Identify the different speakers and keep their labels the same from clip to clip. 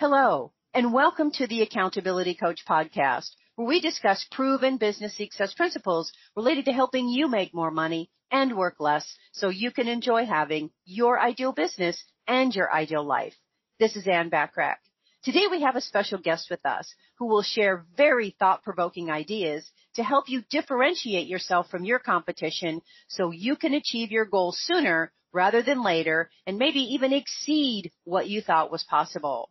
Speaker 1: Hello, and welcome to the Accountability Coach podcast, where we discuss proven business success principles related to helping you make more money and work less so you can enjoy having your ideal business and your ideal life. This is Bachrach. Today we have a special guest with us who will share very thought-provoking ideas to help you differentiate yourself from your competition so you can achieve your goals sooner rather than later and maybe even exceed what you thought was possible.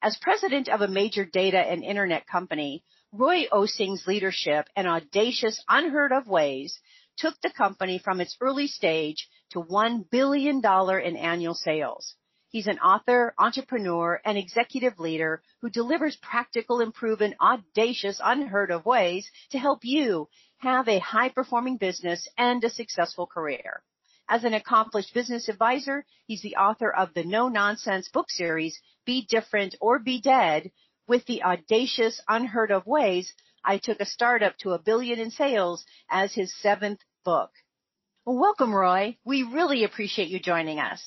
Speaker 1: As president of a major data and internet company, Roy Osing's leadership and Audacious Unheard-of Ways took the company from its early stage to $1 billion in annual sales. He's an author, entrepreneur, and executive leader who delivers practical and proven audacious, unheard-of ways to help you have a high-performing business and a successful career. As an accomplished business advisor, he's the author of the no-nonsense book series, Be Different or Be Dead. With the Audacious Unheard-of Ways, I Took a Startup to $1 billion in Sales as his 7th book. Well, welcome, Roy. We really appreciate you joining us.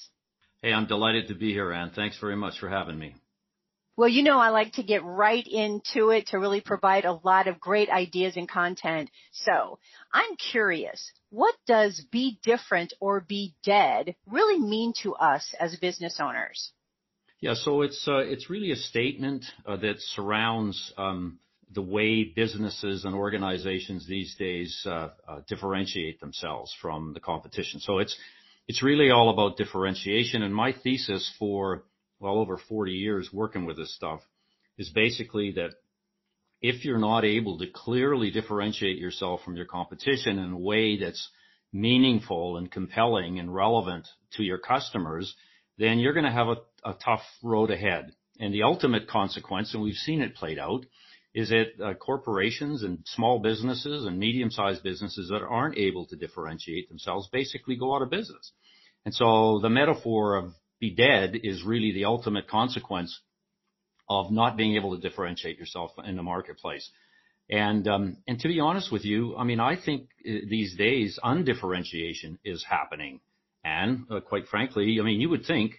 Speaker 2: Hey, I'm delighted to be here, Ann. Thanks very much for having me.
Speaker 1: Well, you know I like to get right into it to really provide a lot of great ideas and content. So I'm curious, what does be different or be dead really mean to us as business owners?
Speaker 2: Yeah, so it's really a statement that surrounds the way businesses and organizations these days differentiate themselves from the competition. So it's really all about differentiation. And my thesis for over 40 years working with this stuff is basically that if you're not able to clearly differentiate yourself from your competition in a way that's meaningful and compelling and relevant to your customers, then you're going to have a tough road ahead. And the ultimate consequence, and we've seen it played out, is that corporations and small businesses and medium-sized businesses that aren't able to differentiate themselves basically go out of business. And so the metaphor of be dead is really the ultimate consequence of not being able to differentiate yourself in the marketplace. And to be honest with you, I mean, I think these days undifferentiation is happening. And quite frankly, I mean, you would think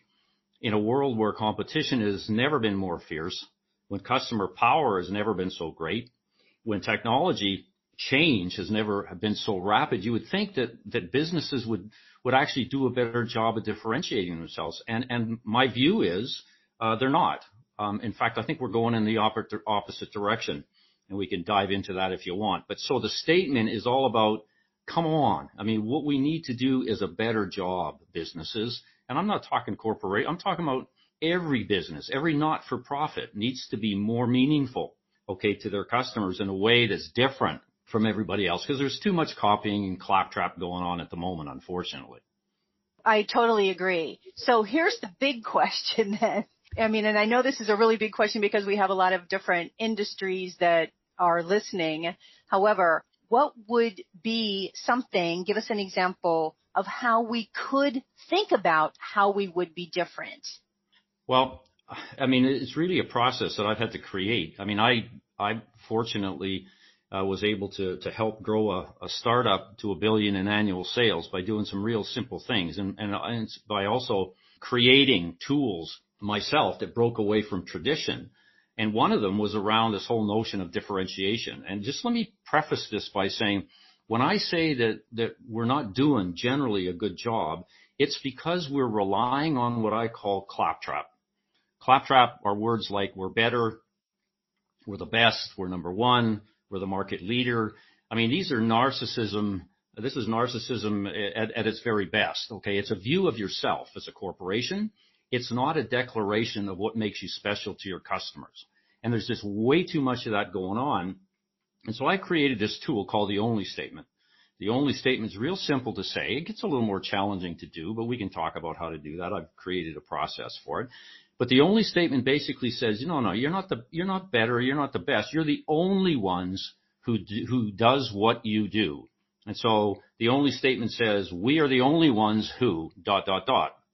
Speaker 2: in a world where competition has never been more fierce, when customer power has never been so great, when technology change has never been so rapid, you would think that businesses would actually do a better job of differentiating themselves. And my view is they're not. In fact, I think we're going in the opposite direction, and we can dive into that if you want. But so the statement is all about, come on. I mean, what we need to do is a better job, businesses. And I'm not talking corporate. I'm talking about every business, every not-for-profit needs to be more meaningful, okay, to their customers in a way that's different from everybody else, because there's too much copying and claptrap going on at the moment, unfortunately.
Speaker 1: I totally agree. So here's the big question then. I mean, and I know this is a really big question because we have a lot of different industries that are listening. However, what would be something, give us an example of how we could think about how we would be different?
Speaker 2: Well, I mean, it's really a process that I've had to create. I mean, I fortunately was able to help grow a startup to $1 billion in annual sales by doing some real simple things and by also creating tools myself that broke away from tradition. And one of them was around this whole notion of differentiation. And just let me preface this by saying, when I say that we're not doing generally a good job, it's because we're relying on what I call claptrap. Claptrap are words like we're better, we're the best, we're number one, we're the market leader. I mean, these are narcissism. This is narcissism at its very best, okay? It's a view of yourself as a corporation. It's not a declaration of what makes you special to your customers. And there's just way too much of that going on. And so I created this tool called the only statement. The only statement is real simple to say. It gets a little more challenging to do, but we can talk about how to do that. I've created a process for it. But the only statement basically says, no, you're not better, you're not the best. You're the only ones who does what you do. And so the only statement says, we are the only ones who ...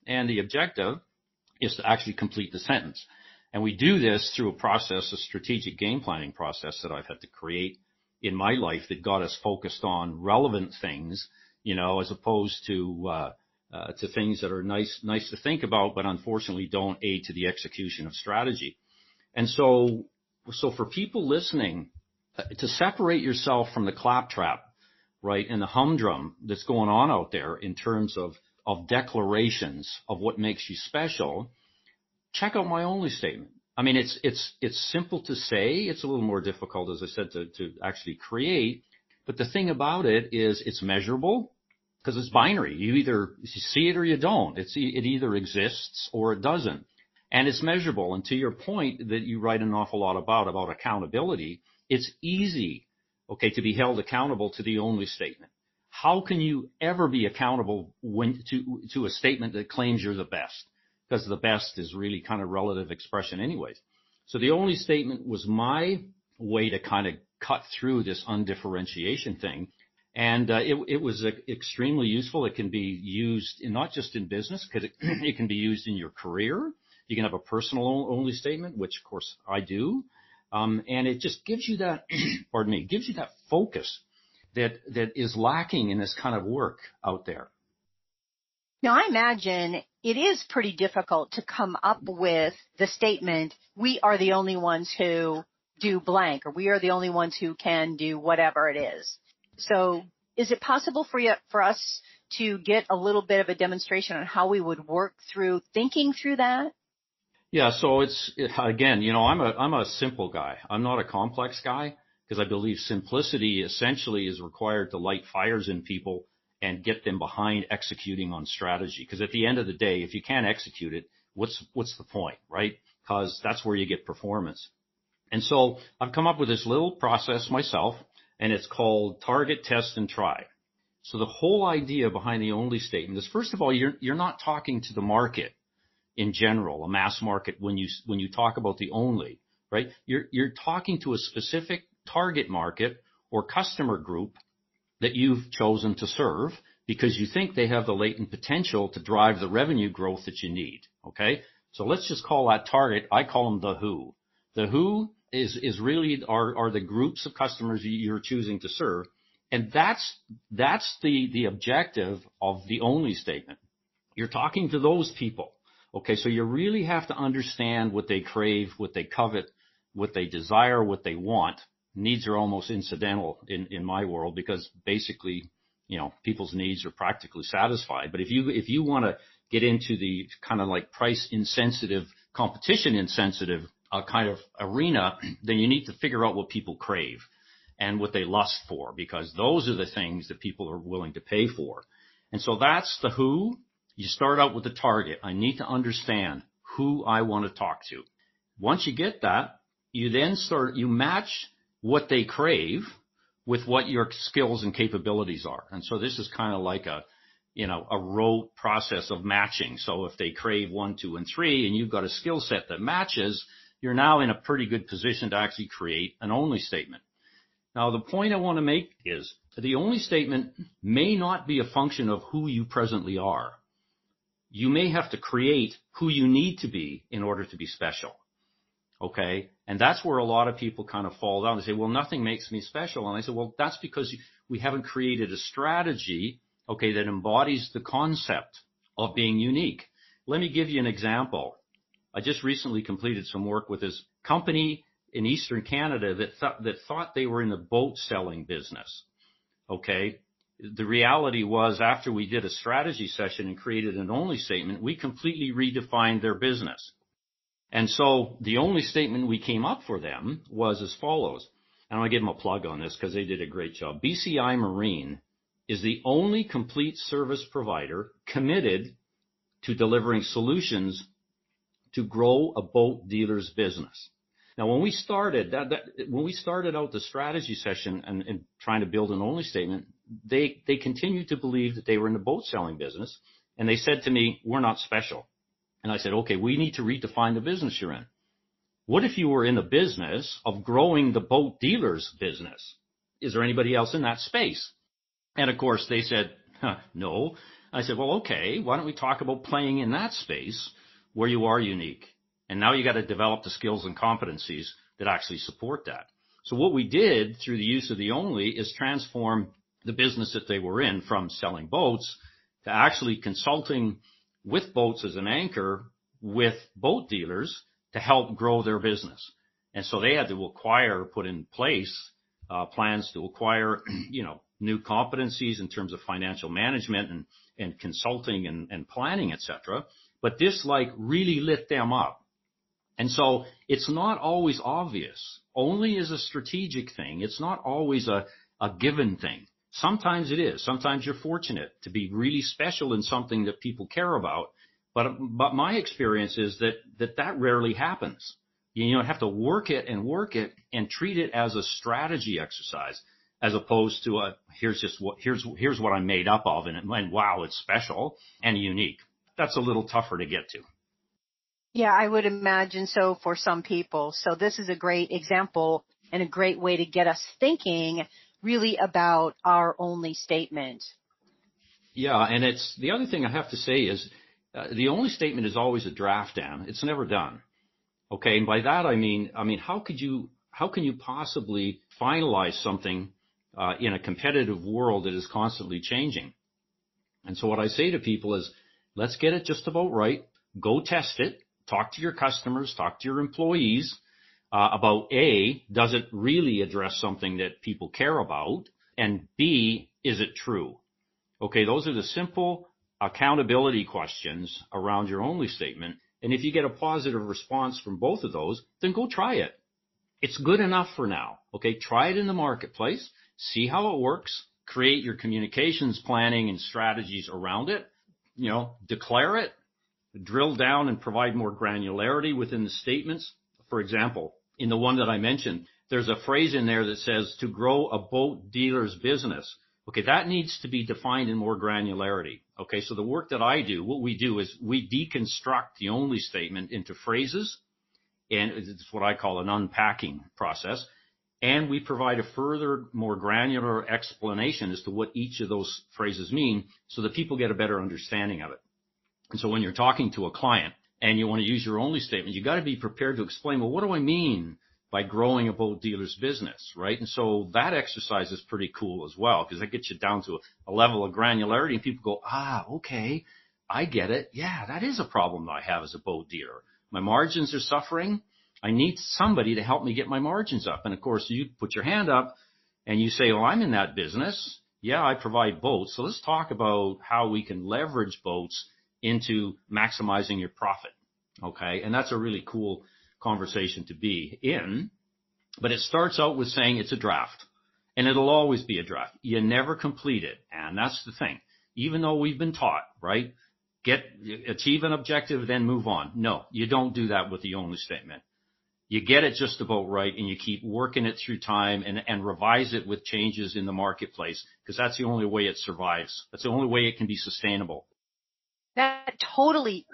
Speaker 2: And the objective is to actually complete the sentence. And we do this through a process, a strategic game planning process that I've had to create in my life that got us focused on relevant things, as opposed to things that are nice to think about, but unfortunately don't aid to the execution of strategy. And so for people listening, to separate yourself from the claptrap, right, and the humdrum that's going on out there in terms of declarations of what makes you special, check out my only statement. I mean, it's simple to say. It's a little more difficult, as I said, to actually create. But the thing about it is it's measurable because it's binary. You either see it or you don't. It either exists or it doesn't. And it's measurable. And to your point that you write an awful lot about accountability, it's easy, okay, to be held accountable to the only statement. How can you ever be accountable to a statement that claims you're the best? Because the best is really kind of relative expression anyways. So the only statement was my way to kind of cut through this undifferentiation thing. And it was extremely useful. It can be used not just in business, because it can be used in your career. You can have a personal only statement, which of course I do. And it just gives you that, gives you that focus that is lacking in this kind of work out there.
Speaker 1: Now, I imagine it is pretty difficult to come up with the statement, we are the only ones who do blank, or we are the only ones who can do whatever it is. So is it possible for us to get a little bit of a demonstration on how we would work through thinking through that?
Speaker 2: Yeah, so again, I'm a simple guy. I'm not a complex guy, because I believe simplicity essentially is required to light fires in people and get them behind executing on strategy. Because at the end of the day, if you can't execute it, what's the point, right? Because that's where you get performance. And so I've come up with this little process myself, and it's called target, test, and try. So the whole idea behind the only statement is, first of all, you're not talking to the market in general, a mass market, when you talk about the only, right? You're talking to a specific target market or customer group that you've chosen to serve because you think they have the latent potential to drive the revenue growth that you need. Okay. So let's just call that target. I call them the who. The who is really are the groups of customers you're choosing to serve. And that's the objective of the only statement. You're talking to those people. Okay. So you really have to understand what they crave, what they covet, what they desire, what they want. Needs are almost incidental in my world, because basically, people's needs are practically satisfied. But if you want to get into the kind of like price insensitive, competition insensitive kind of arena, then you need to figure out what people crave and what they lust for, because those are the things that people are willing to pay for. And so that's the who. You start out with the target. I need to understand who I want to talk to. Once you get that, you then you match what they crave with what your skills and capabilities are. And so this is kind of like a rote process of matching. So if they crave 1, 2, and 3, and you've got a skill set that matches, you're now in a pretty good position to actually create an only statement. Now, the point I want to make is the only statement may not be a function of who you presently are. You may have to create who you need to be in order to be special. Okay. And that's where a lot of people kind of fall down. They say, well, nothing makes me special. And I say, well, that's because we haven't created a strategy, okay, that embodies the concept of being unique. Let me give you an example. I just recently completed some work with this company in Eastern Canada that thought they were in the boat selling business. Okay. The reality was, after we did a strategy session and created an only statement, we completely redefined their business. And so the only statement we came up for them was as follows. And I want to give them a plug on this because they did a great job. BCI Marine is the only complete service provider committed to delivering solutions to grow a boat dealer's business. Now, when we started out the strategy session and trying to build an only statement, they continued to believe that they were in the boat selling business. And they said to me, we're not special. And I said, okay, we need to redefine the business you're in. What if you were in the business of growing the boat dealer's business? Is there anybody else in that space? And of course they said, no. I said, well, okay, why don't we talk about playing in that space where you are unique? And now you got to develop the skills and competencies that actually support that. So what we did through the use of the only is transform the business that they were in from selling boats to actually consulting with boats as an anchor with boat dealers to help grow their business. And so they had to put in place plans to acquire, new competencies in terms of financial management and consulting and planning, et cetera. But this really lit them up. And so it's not always obvious, only as a strategic thing. It's not always a given thing. Sometimes it is. Sometimes you're fortunate to be really special in something that people care about. But my experience is that rarely happens. You have to work it and treat it as a strategy exercise, as opposed to here's what I'm made up of, and wow, it's special and unique. That's a little tougher to get to.
Speaker 1: Yeah, I would imagine so for some people. So this is a great example and a great way to get us thinking really about our only statement.
Speaker 2: Yeah, and it's the other thing I have to say is the only statement is always a draft, Dan. It's never done. Okay, and by that I mean how can you possibly finalize something in a competitive world that is constantly changing? And so what I say to people is, let's get it just about right. Go test it. Talk to your customers. Talk to your employees about A, does it really address something that people care about? And B, is it true? Okay, those are the simple accountability questions around your only statement. And if you get a positive response from both of those, then go try it. It's good enough for now. Okay, try it in the marketplace. See how it works. Create your communications planning and strategies around it. Declare it. Drill down and provide more granularity within the statements. For example, in the one that I mentioned, there's a phrase in there that says to grow a boat dealer's business. Okay, that needs to be defined in more granularity. Okay, so the work that I do, what we do is we deconstruct the only statement into phrases, and it's what I call an unpacking process. And we provide a further, more granular explanation as to what each of those phrases mean so that people get a better understanding of it. And so when you're talking to a client and you want to use your only statement, you got to be prepared to explain, well, what do I mean by growing a boat dealer's business, right? And so that exercise is pretty cool as well, because that gets you down to a level of granularity and people go, okay, I get it. Yeah, that is a problem that I have as a boat dealer. My margins are suffering. I need somebody to help me get my margins up. And of course, you put your hand up and you say, well, I'm in that business. Yeah, I provide boats. So let's talk about how we can leverage boats into maximizing your profit. Okay. And that's a really cool conversation to be in. But it starts out with saying it's a draft, and it'll always be a draft. You never complete it. And that's the thing. Even though we've been taught, right? Achieve an objective, then move on. No, you don't do that with the only statement. You get it just about right, and you keep working it through time and revise it with changes in the marketplace, because that's the only way it survives. That's the only way it can be sustainable.
Speaker 1: That totally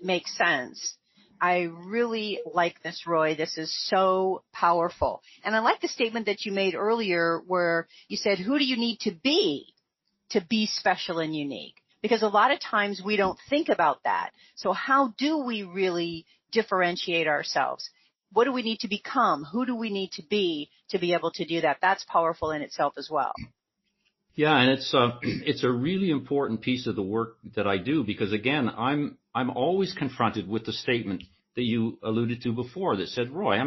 Speaker 1: makes sense. I really like this, Roy. This is so powerful. And I like the statement that you made earlier where you said, who do you need to be special and unique? Because a lot of times we don't think about that. So how do we really differentiate ourselves? What do we need to become? Who do we need to be able to do that? That's powerful in itself as well.
Speaker 2: Yeah, and it's a really important piece of the work that I do, because again, I'm always confronted with the statement that you alluded to before that said, Roy,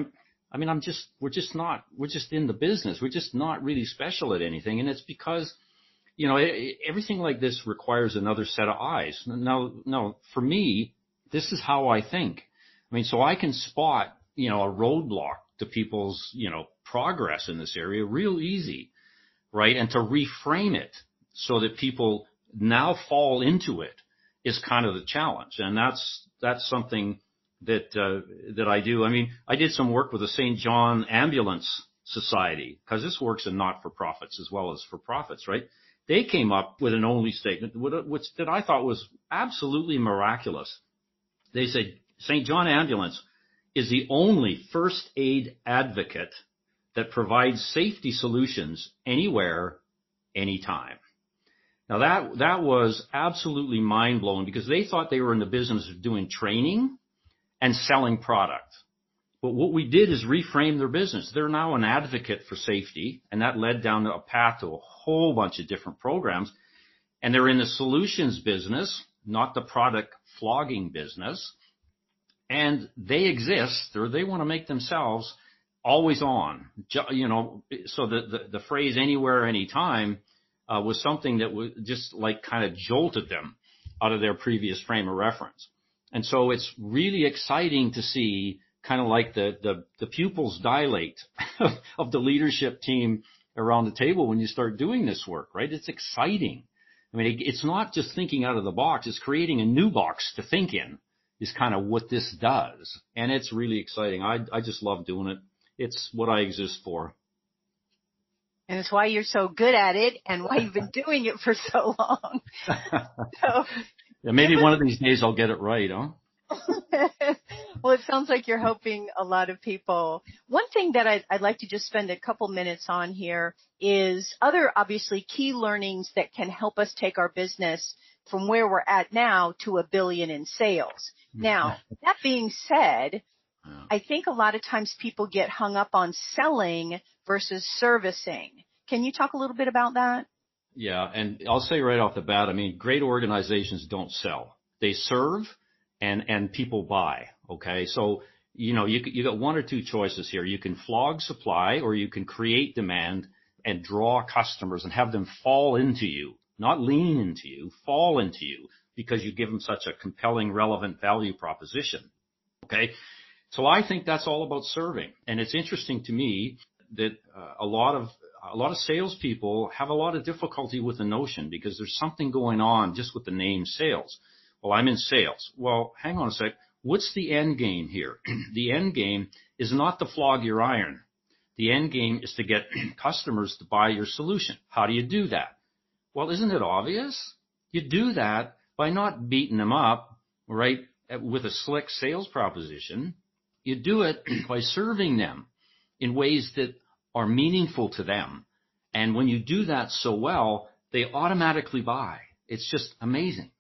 Speaker 2: we're just in the business. We're just not really special at anything. And it's because, everything like this requires another set of eyes. Now, for me, this is how I think. So I can spot, a roadblock to people's, progress in this area real easy. Right. And to reframe it so that people now fall into it is kind of the challenge. And that's something that I do. I did some work with the St. John Ambulance Society, because this works in not-for-profits as well as for-profits, right? They came up with an only statement, which that I thought was absolutely miraculous. They said, St. John Ambulance is the only first aid advocate that provides safety solutions anywhere, anytime. Now that was absolutely mind-blowing, because they thought they were in the business of doing training and selling product. But what we did is reframe their business. They're now an advocate for safety, and that led down a path to a whole bunch of different programs. And they're in the solutions business, not the product flogging business. and they exist, or they want to make themselves always on. So the phrase anywhere, anytime was something that was just like kind of jolted them out of their previous frame of reference. And so it's really exciting to see kind of like the pupils dilate of the leadership team around the table when you start doing this work, right? It's exciting. I mean, it's not just thinking out of the box, it's creating a new box to think in is kind of what this does. And it's really exciting. I just love doing it. It's what I exist for.
Speaker 1: And it's why you're so good at it and why you've been doing it for so long. So,
Speaker 2: yeah, maybe one of these days I'll get it right, huh?
Speaker 1: Well, it sounds like you're helping a lot of people. One thing that I'd like to just spend a couple minutes on here is other, obviously, key learnings that can help us take our business from where we're at now to $1 billion in sales. Now, that being said, I think a lot of times people get hung up on selling versus servicing. Can you talk a little bit about that?
Speaker 2: Yeah, and I'll say right off the bat, I mean, great organizations don't sell. They serve and people buy, okay? So, you got one or two choices here. You can flog supply, or you can create demand and draw customers and have them fall into you, not lean into you, fall into you, because you give them such a compelling, relevant value proposition, okay? So I think that's all about serving. And it's interesting to me that a lot of salespeople have a lot of difficulty with the notion, because there's something going on just with the name sales. Well, I'm in sales. Well, hang on a sec. What's the end game here? The end game is not to flog your iron. The end game is to get customers to buy your solution. How do you do that? Well, isn't it obvious? You do that by not beating them up, right, with a slick sales proposition. You do it by serving them in ways that are meaningful to them. And when you do that so well, they automatically buy. It's just amazing.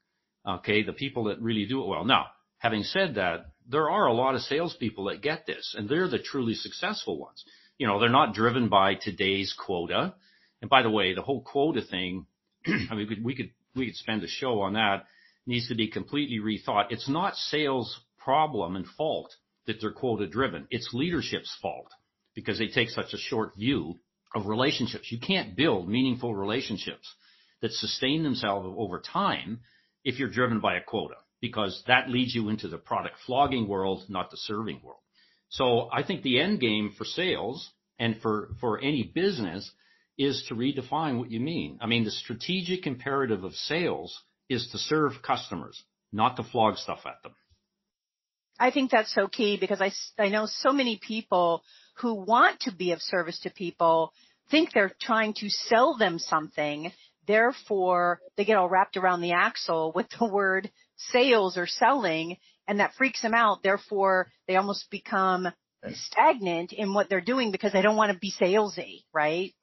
Speaker 2: Okay, the people that really do it well. Now, having said that, there are a lot of salespeople that get this, and they're the truly successful ones. They're not driven by today's quota. And by the way, the whole quota thing, I mean, we could spend a show on that. Needs to be completely rethought. It's not sales' problem and fault that they're quota driven. It's leadership's fault, because they take such a short view of relationships. You can't build meaningful relationships that sustain themselves over time if you're driven by a quota, because that leads you into the product flogging world, not the serving world. So I think the end game for sales and for any business is to redefine what you mean. I mean, the strategic imperative of sales is to serve customers, not to flog stuff at them.
Speaker 1: I think that's so key, because I know so many people who want to be of service to people think they're trying to sell them something. Therefore, they get all wrapped around the axle with the word sales or selling, and that freaks them out. Therefore, they almost become stagnant in what they're doing because they don't want to be salesy, right?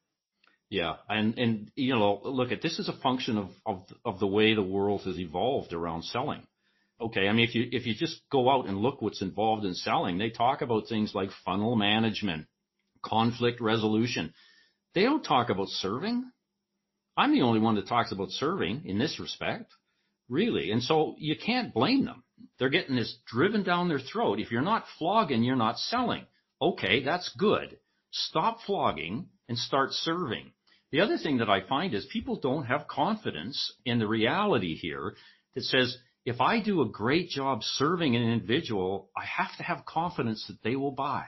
Speaker 2: Yeah, and look, this is a function of the way the world has evolved around selling. Okay, I mean, if you just go out and look what's involved in selling, they talk about things like funnel management, conflict resolution. They don't talk about serving. I'm the only one that talks about serving in this respect, really. And so you can't blame them. They're getting this driven down their throat. If you're not flogging, you're not selling. Okay, that's good. Stop flogging and start serving. The other thing that I find is people don't have confidence in the reality here that says, if I do a great job serving an individual, I have to have confidence that they will buy.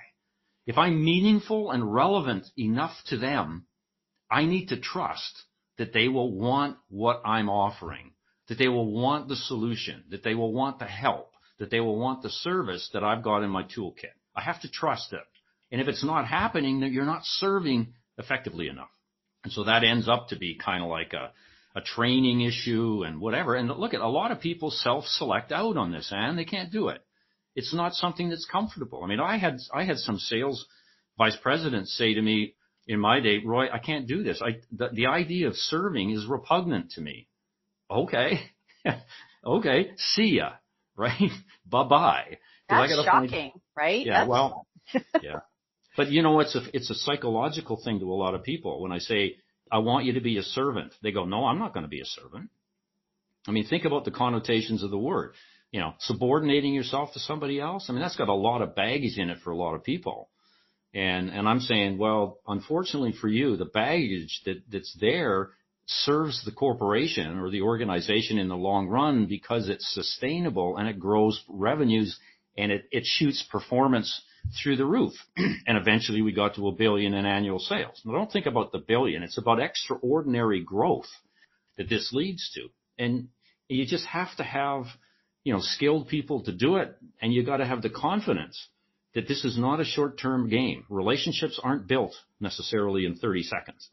Speaker 2: If I'm meaningful and relevant enough to them, I need to trust that they will want what I'm offering, that they will want the solution, that they will want the help, that they will want the service that I've got in my toolkit. I have to trust it. And if it's not happening, then you're not serving effectively enough. And so that ends up to be kind of like a training issue and whatever. And look, at a lot of people self-select out on this, and they can't do it. It's not something that's comfortable. I mean, I had some sales vice presidents say to me in my day, Roy, I can't do this. The idea of serving is repugnant to me. Okay. Okay. See ya. Right. Bye-bye.
Speaker 1: That's shocking, right?
Speaker 2: Yeah. Well, yeah. But it's a psychological thing to a lot of people. When I say, I want you to be a servant, they go, no, I'm not going to be a servant. I mean, think about the connotations of the word. subordinating yourself to somebody else. I mean, that's got a lot of baggage in it for a lot of people. And I'm saying, well, unfortunately for you, the baggage that's there serves the corporation or the organization in the long run because it's sustainable and it grows revenues and it shoots performance through the roof. And eventually we got to $1 billion in annual sales. Now, don't think about the billion. It's about extraordinary growth that this leads to. And you just have to have, skilled people to do it. And you got to have the confidence that this is not a short-term game. Relationships aren't built necessarily in 30 seconds.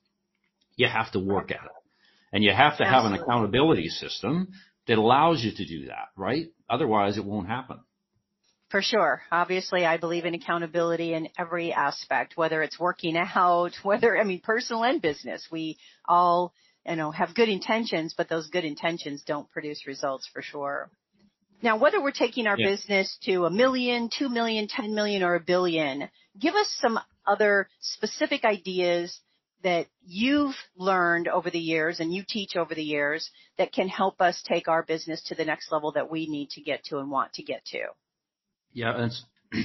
Speaker 2: You have to work at it. And you have to have an accountability system that allows you to do that, right? Otherwise, it won't happen.
Speaker 1: For sure. Obviously, I believe in accountability in every aspect, whether it's working out, personal and business. We all, have good intentions, but those good intentions don't produce results for sure. Now, whether we're taking our business to $1 million, $2 million, $10 million, or $1 billion, give us some other specific ideas that you've learned over the years and you teach over the years that can help us take our business to the next level that we need to get to and want to get to.
Speaker 2: Yeah, and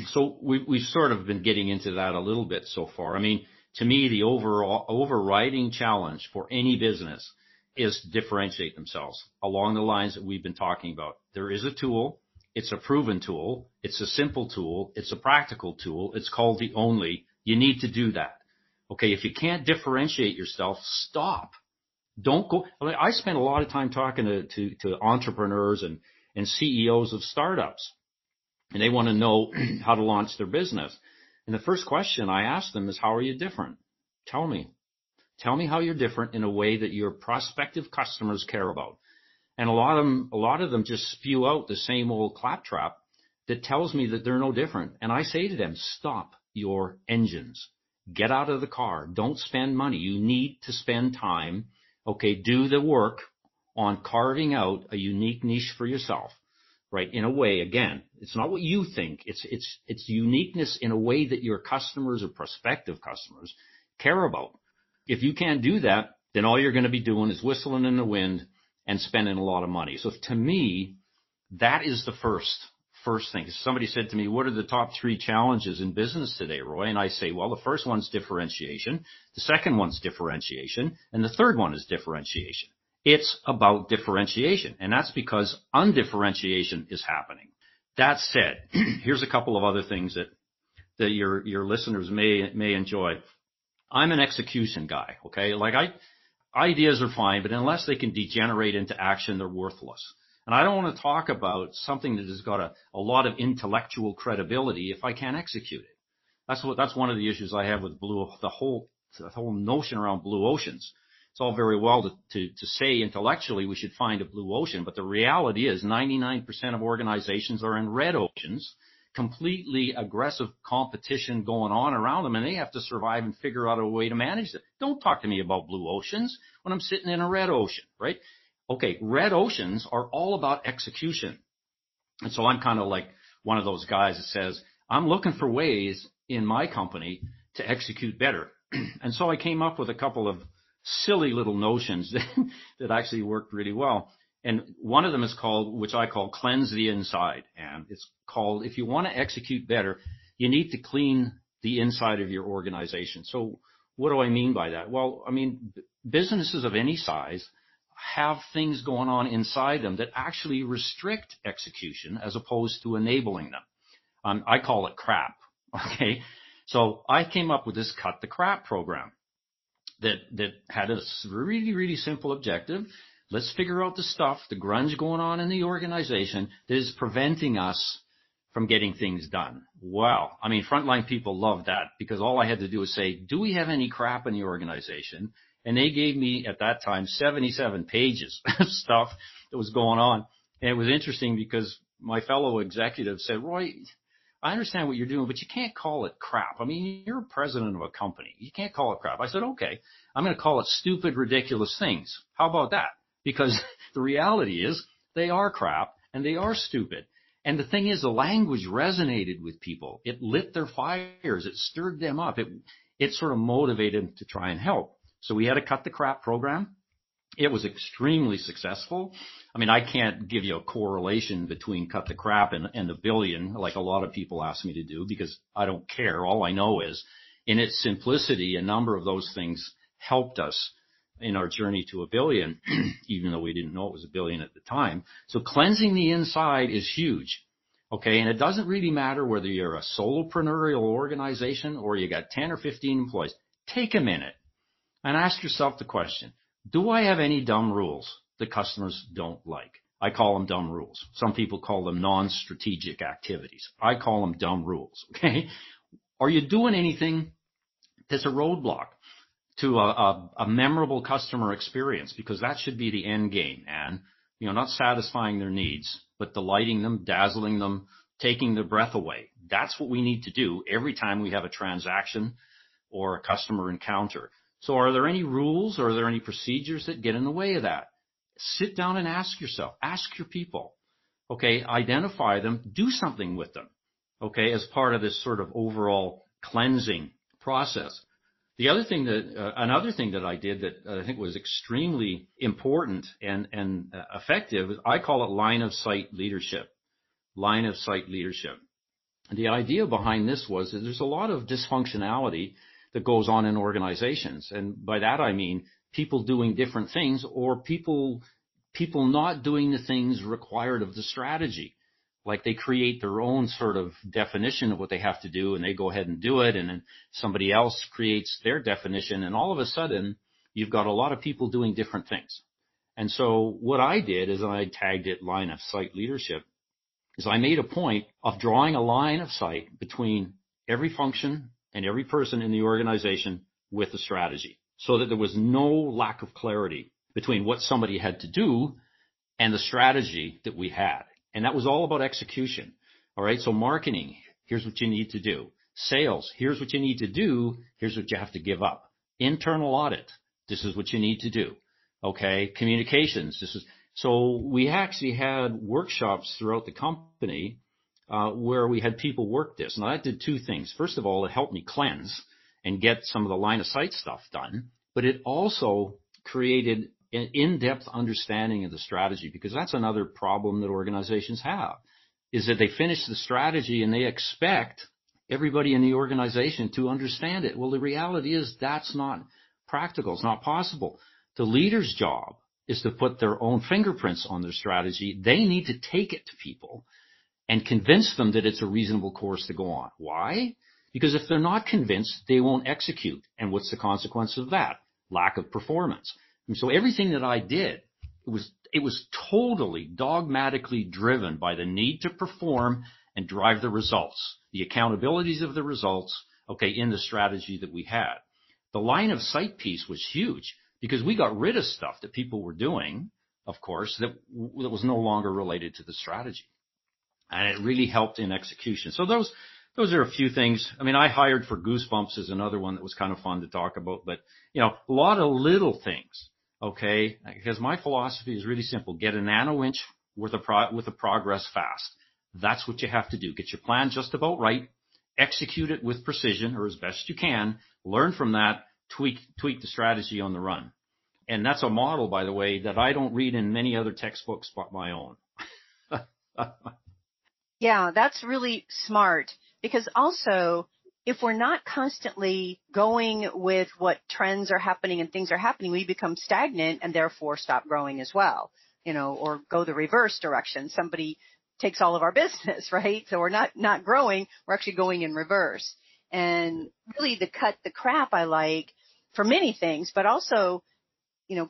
Speaker 2: so we've sort of been getting into that a little bit so far. I mean, to me, the overriding challenge for any business is to differentiate themselves along the lines that we've been talking about. There is a tool. It's a proven tool. It's a simple tool. It's a practical tool. It's called the Only. You need to do that. Okay, if you can't differentiate yourself, stop. Don't go. I spend a lot of time talking to entrepreneurs and CEOs of startups, and they want to know how to launch their business. And the first question I ask them is, how are you different? Tell me. Tell me how you're different in a way that your prospective customers care about. And a lot of them just spew out the same old claptrap that tells me that they're no different. And I say to them, stop your engines. Get out of the car. Don't spend money. You need to spend time. Okay, do the work on carving out a unique niche for yourself, right? In a way, again, it's not what you think. It's uniqueness in a way that your customers or prospective customers care about. If you can't do that, then all you're going to be doing is whistling in the wind and spending a lot of money. So to me, that is the first thing. Somebody said to me, what are the top 3 challenges in business today, Roy? And I say, well, the first one's differentiation. The second one's differentiation. And the third one is differentiation. It's about differentiation. And that's because undifferentiation is happening. That said, here's a couple of other things that your listeners may enjoy. I'm an execution guy, okay? Ideas are fine, but unless they can degenerate into action, they're worthless. And I don't want to talk about something that has got a lot of intellectual credibility if I can't execute it. That's one of the issues I have with the whole notion around blue oceans. It's all very well to say intellectually we should find a blue ocean, but the reality is 99% of organizations are in red oceans, completely aggressive competition going on around them, and they have to survive and figure out a way to manage it. Don't talk to me about blue oceans when I'm sitting in a red ocean, right? Okay, red oceans are all about execution. And so I'm kind of like one of those guys that says, I'm looking for ways in my company to execute better. And so I came up with a couple of silly little notions that actually worked really well. And one of them is called, which I call cleanse the inside. And it's called, if you want to execute better, you need to clean the inside of your organization. So what do I mean by that? Well, I mean, businesses of any size have things going on inside them that actually restrict execution as opposed to enabling them. I call it crap. Okay. So I came up with this cut the crap program that had a really, really simple objective. Let's figure out the stuff, the grunge going on in the organization that is preventing us from getting things done. Well, I mean, frontline people love that because all I had to do was say, do we have any crap in the organization? And they gave me, at that time, 77 pages of stuff that was going on. And it was interesting because my fellow executive said, Roy, I understand what you're doing, but you can't call it crap. I mean, you're president of a company. You can't call it crap. I said, okay, I'm going to call it stupid, ridiculous things. How about that? Because the reality is they are crap and they are stupid. And the thing is, the language resonated with people. It lit their fires. It stirred them up. It sort of motivated them to try and help. So we had a cut the crap program. It was extremely successful. I mean, I can't give you a correlation between Cut the Crap and $1 billion like a lot of people ask me to do, because I don't care. All I know is in its simplicity, a number of those things helped us in our journey to $1 billion, even though we didn't know it was $1 billion at the time. So cleansing the inside is huge. Okay. And it doesn't really matter whether you're a solopreneurial organization or you got 10 or 15 employees. Take a minute and ask yourself the question, do I have any dumb rules that customers don't like? I call them dumb rules. Some people call them non-strategic activities. I call them dumb rules. Okay. Are you doing anything that's a roadblock to a memorable customer experience? Because that should be the end game, and not satisfying their needs, but delighting them, dazzling them, taking their breath away. That's what we need to do every time we have a transaction or a customer encounter. So are there any rules or are there any procedures that get in the way of that? Sit down and ask yourself, ask your people, okay, identify them, do something with them, okay, as part of this sort of overall cleansing process. Another thing that I did that I think was extremely important and effective is I call it line of sight leadership. Line of sight leadership. And the idea behind this was that there's a lot of dysfunctionality that goes on in organizations. And by that I mean people doing different things or people not doing the things required of the strategy. Like they create their own sort of definition of what they have to do and they go ahead and do it, and then somebody else creates their definition, and all of a sudden you've got a lot of people doing different things. And so what I did is I tagged it line of sight leadership, is I made a point of drawing a line of sight between every function and every person in the organization with the strategy, so that there was no lack of clarity between what somebody had to do and the strategy that we had. And that was all about execution. All right. So marketing, here's what you need to do. Sales, here's what you need to do. Here's what you have to give up. Internal audit, this is what you need to do. Okay. Communications, so we actually had workshops throughout the company where we had people work this. Now that did two things. First of all, it helped me cleanse and get some of the line of sight stuff done, but it also created an in-depth understanding of the strategy, because that's another problem that organizations have, is that they finish the strategy and they expect everybody in the organization to understand it. Well, the reality is that's not practical. It's not possible. The leader's job is to put their own fingerprints on their strategy. They need to take it to people and convince them that it's a reasonable course to go on. Why? Because if they're not convinced, they won't execute. And what's the consequence of that? Lack of performance. And so everything that I did, it was totally dogmatically driven by the need to perform and drive the results, the accountabilities of the results, okay, in the strategy that we had. The line of sight piece was huge because we got rid of stuff that people were doing, of course, that was no longer related to the strategy. And it really helped in execution. So those are a few things. I mean, I hired for Goosebumps is another one that was kind of fun to talk about, but a lot of little things. Okay, because my philosophy is really simple. Get a nano inch worth of progress fast. That's what you have to do. Get your plan just about right. Execute it with precision or as best you can. Learn from that. Tweak the strategy on the run. And that's a model, by the way, that I don't read in many other textbooks but my own.
Speaker 1: Yeah, that's really smart, because also if we're not constantly going with what trends are happening and things are happening, we become stagnant and therefore stop growing as well, or go the reverse direction. Somebody takes all of our business, right? So we're not growing, we're actually going in reverse. And really the cut the crap I like for many things, but also,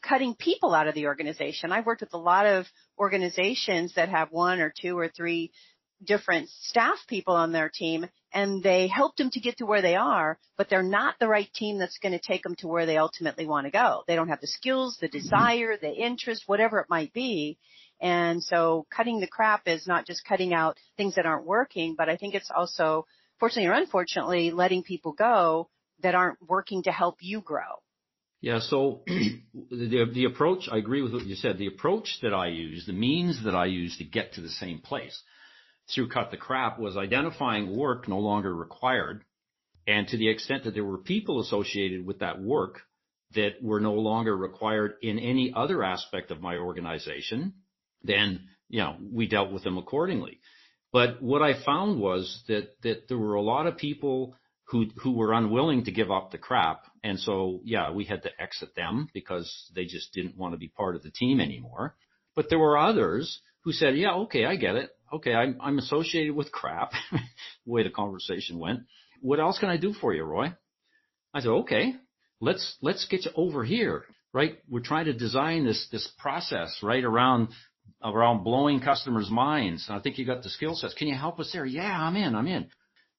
Speaker 1: cutting people out of the organization. I've worked with a lot of organizations that have 1 or 2 or 3 different staff people on their team, and they helped them to get to where they are, but they're not the right team that's going to take them to where they ultimately want to go. They don't have the skills, the desire, the interest, whatever it might be. And so cutting the crap is not just cutting out things that aren't working, but I think it's also, fortunately or unfortunately, letting people go that aren't working to help you grow.
Speaker 2: Yeah, so the approach, I agree with what you said. The approach that I used, the means that I used to get to the same place through Cut the Crap was identifying work no longer required. And to the extent that there were people associated with that work that were no longer required in any other aspect of my organization, then, we dealt with them accordingly. But what I found was that there were a lot of people who were unwilling to give up the crap. And so, we had to exit them because they just didn't want to be part of the team anymore. But there were others who said, yeah, okay, I get it. Okay, I'm associated with crap, the way the conversation went. What else can I do for you, Roy? I said, okay, let's get you over here, right? We're trying to design this process, right, around blowing customers' minds. I think you got the skill sets. Can you help us there? Yeah, I'm in.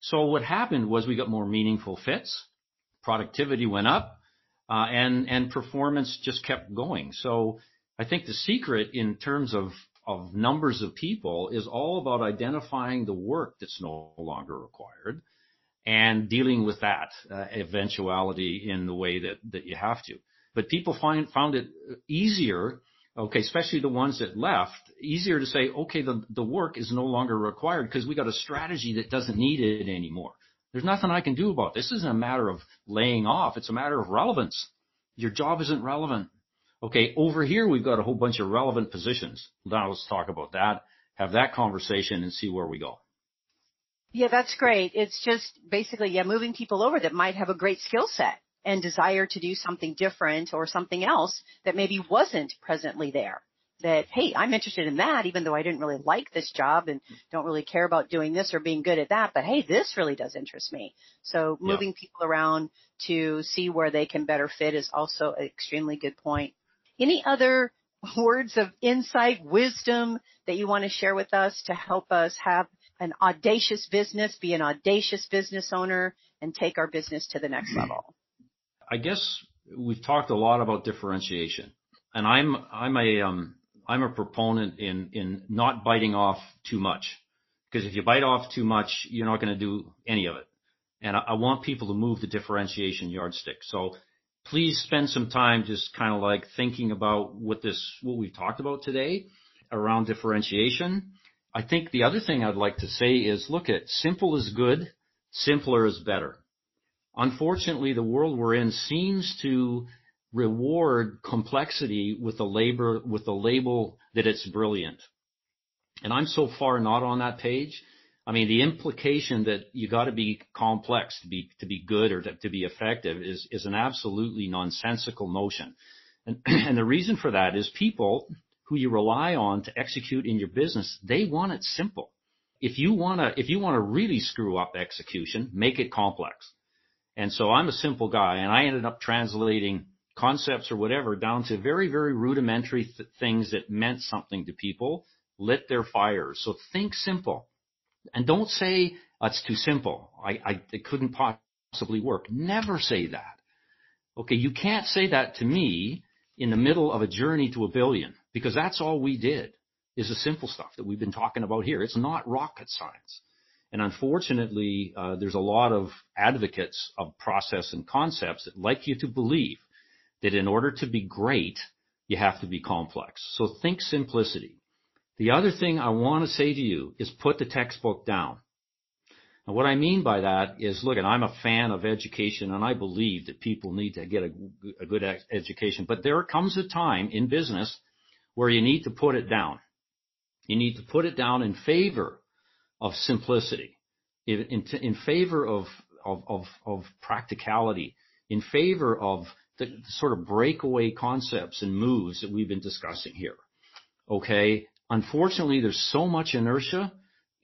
Speaker 2: So what happened was we got more meaningful fits, productivity went up, and performance just kept going. So I think the secret in terms of numbers of people is all about identifying the work that's no longer required and dealing with that eventuality in the way that you have to. But people found it easier, okay, especially the ones that left, easier to say, okay, the work is no longer required because we got a strategy that doesn't need it anymore. There's nothing I can do about this. This isn't a matter of laying off. It's a matter of relevance. Your job isn't relevant. Okay, over here we've got a whole bunch of relevant positions. Now let's talk about that, have that conversation and see where we go.
Speaker 1: Yeah, that's great. It's just basically, moving people over that might have a great skill set and desire to do something different or something else that maybe wasn't presently there. That, hey, I'm interested in that, even though I didn't really like this job and don't really care about doing this or being good at that. But, hey, this really does interest me. So moving people around to see where they can better fit is also an extremely good point. Any other words of insight, wisdom that you want to share with us to help us have an audacious business, be an audacious business owner, and take our business to the next level?
Speaker 2: I guess we've talked a lot about differentiation, and I'm a proponent in not biting off too much, because if you bite off too much, you're not going to do any of it. And I want people to move the differentiation yardstick. So please spend some time just kind of like thinking about what we've talked about today around differentiation. I think the other thing I'd like to say is, look, at simple is good, simpler is better. Unfortunately, the world we're in seems to reward complexity with the label that it's brilliant. And I'm so far not on that page. I mean, the implication that you got to be complex to be good or to be effective is an absolutely nonsensical notion. And the reason for that is people who you rely on to execute in your business, they want it simple. If you want to really screw up execution, make it complex. And so I'm a simple guy, and I ended up translating concepts or whatever down to very, very rudimentary things that meant something to people, lit their fires. So think simple. And don't say, it's too simple. It couldn't possibly work. Never say that. Okay, you can't say that to me in the middle of a journey to $1 billion, because that's all we did is the simple stuff that we've been talking about here. It's not rocket science. And unfortunately, there's a lot of advocates of process and concepts that like you to believe that in order to be great, you have to be complex. So think simplicity. The other thing I want to say to you is put the textbook down. And what I mean by that is, look, and I'm a fan of education, and I believe that people need to get a good education. But there comes a time in business where you need to put it down. You need to put it down in favor of simplicity, in favor of practicality, in favor of the sort of breakaway concepts and moves that we've been discussing here. Okay? Unfortunately, there's so much inertia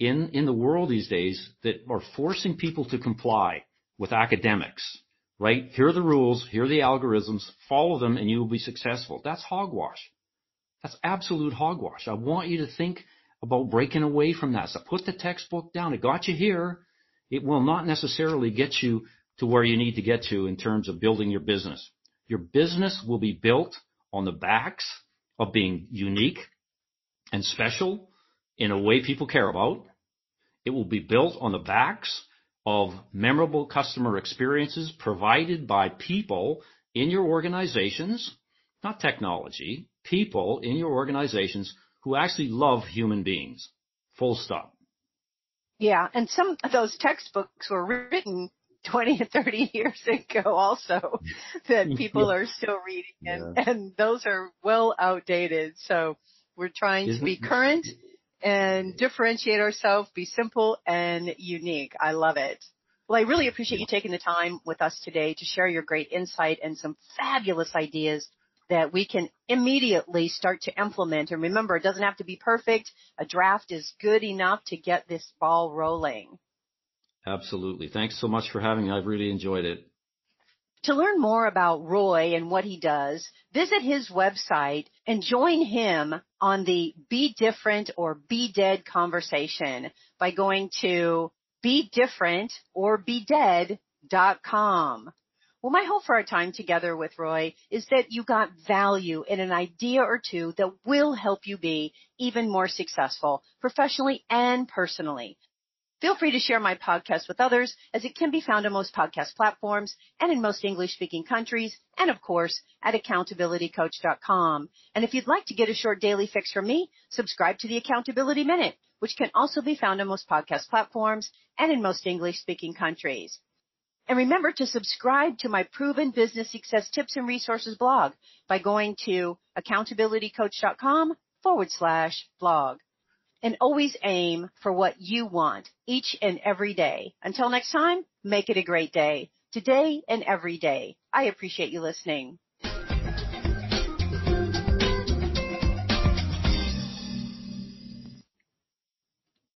Speaker 2: in the world these days that are forcing people to comply with academics, right? Here are the rules, here are the algorithms, follow them and you will be successful. That's hogwash. That's absolute hogwash. I want you to think about breaking away from that. So put the textbook down. It got you here. It will not necessarily get you to where you need to get to in terms of building your business. Your business will be built on the backs of being unique and special in a way people care about. It will be built on the backs of memorable customer experiences provided by people in your organizations, not technology, people in your organizations who actually love human beings. Full stop.
Speaker 1: Yeah, and some of those textbooks were written 20 and 30 years ago also that people are still reading, and those are well outdated. So we're trying to be current and differentiate ourselves, be simple and unique. I love it. Well, I really appreciate you taking the time with us today to share your great insight and some fabulous ideas that we can immediately start to implement. And remember, it doesn't have to be perfect. A draft is good enough to get this ball rolling.
Speaker 2: Absolutely. Thanks so much for having me. I've really enjoyed it.
Speaker 1: To learn more about Roy and what he does, visit his website and join him on the Be Different or Be Dead conversation by going to bedifferentorbedead.com. Well, my hope for our time together with Roy is that you got value in an idea or two that will help you be even more successful professionally and personally. Feel free to share my podcast with others, as it can be found on most podcast platforms and in most English-speaking countries, and of course at accountabilitycoach.com. And if you'd like to get a short daily fix from me, subscribe to the Accountability Minute, which can also be found on most podcast platforms and in most English-speaking countries. And remember to subscribe to my Proven Business Success Tips and Resources blog by going to accountabilitycoach.com/blog. And always aim for what you want each and every day. Until next time, make it a great day, today and every day. I appreciate you listening.